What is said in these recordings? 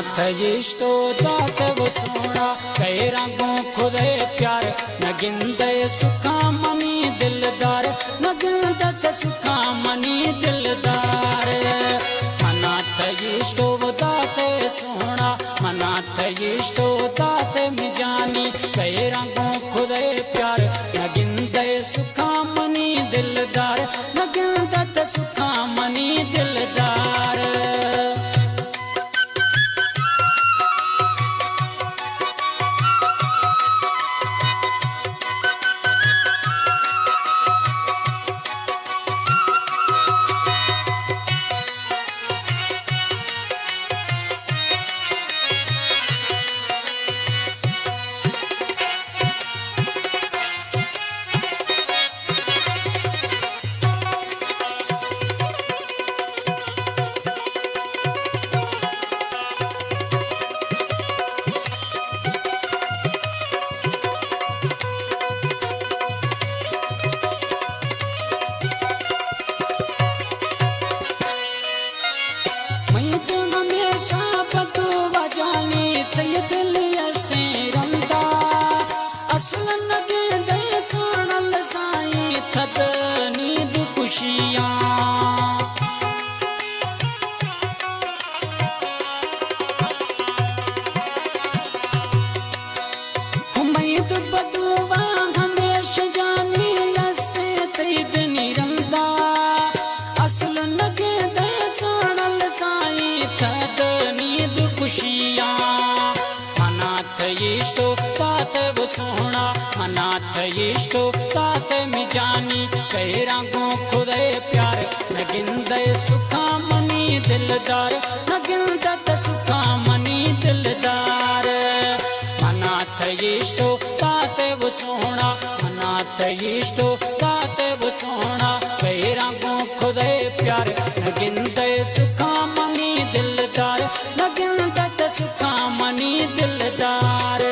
Manat इष्टो दात वो सोना कई रंगों खुदे प्यार न गिनते सुखा मनी दिलदार न गिनते सुखा मनी दिलदार मनाथ इष्टो दात सोना मनाथ इष्टो दात मिजानी कई रंगों खुदे प्यार न गिनते सुखा मनी दिलदार न गिनते सुखा मनी दिलदार सोना मनाथ इष्टो तात मिजानी कई रंगों खुदे प्यार न गिनते सुखा मनी दिलदार न गिनते सुखा मनी दिलदार मनाथ इष्टो तात वो सोना मनाथ इष्टो तात वो सोना कई रंगों खुदे प्यार न गिनते सुखा मनी दिलदार न गिनते सुखा मनी दिलदार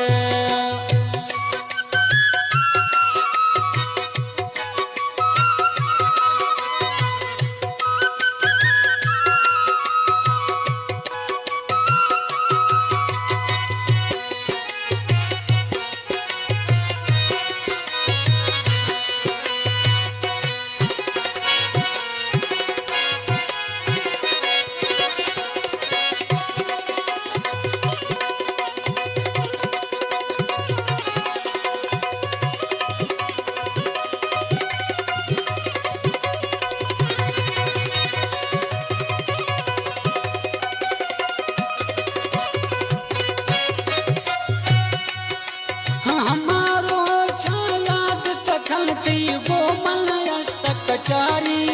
कचारी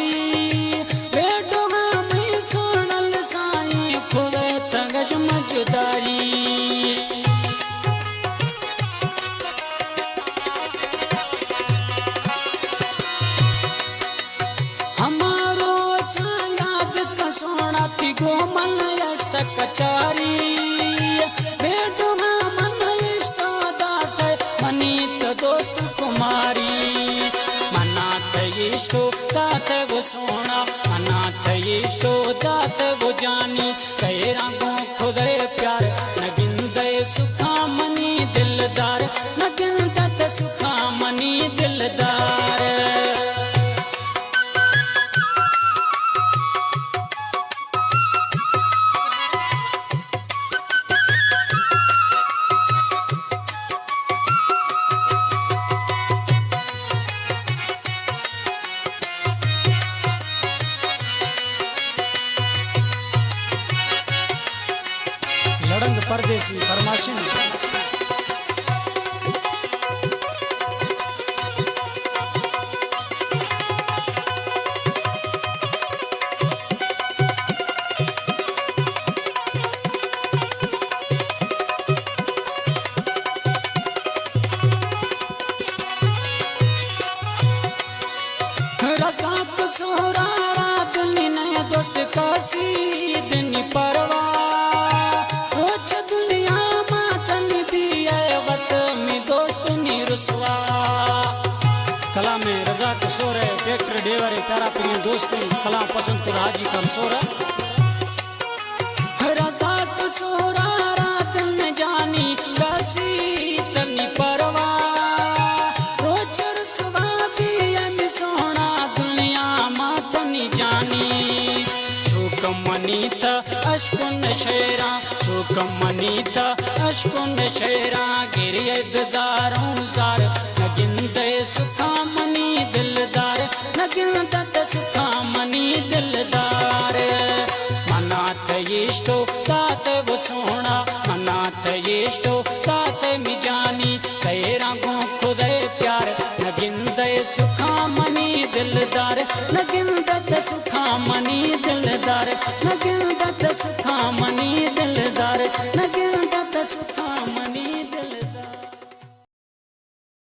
बेटोगा मैं सोनल साई खुदे तगज मजुदारी हमारो याद का सोना थी गोमल यस्त कचारी बेटोगा मन इष्ट दात मनीत दोस्त कुमारी मनाथ इष्टो तात वो सोना मनाथ इष्टो तात वो जानी कई रंगों खुदे प्यार न गिनते सुखा मनी दिलदार न गिनते सुखा मनी दिलदार लड़ंग परदेसी फरमाशी रसात सोहरा रात नया दोस्त काशी दिन परवा रोज दुनिया मातन दिया वत में दोस्त निरुसवा कला में रजा कसोर है ट्रैक्टर ड्राइवर है प्यारा प्रिय दोस्ती कला पसंद हाजी कमसोरा रसात सोहरा मनीत अशकुन शेरा चूक मनीत अशकुन शेरा गिरिय गुजारों जार नगिंदे सुखा मनी दिलदार नगिंदत सुखा मनी दिलदार मनाथ इष्टो तात वो सोना मनाथ इष्टो तात मिजानी तेरा गो खुदे प्यार नगिंदे सुखा मनी दिलदार नगिंदत सुखा मनी दिलदार नगिंदत सुखा मनी दिलदार नगिंदत सुखा मनी दिलदार।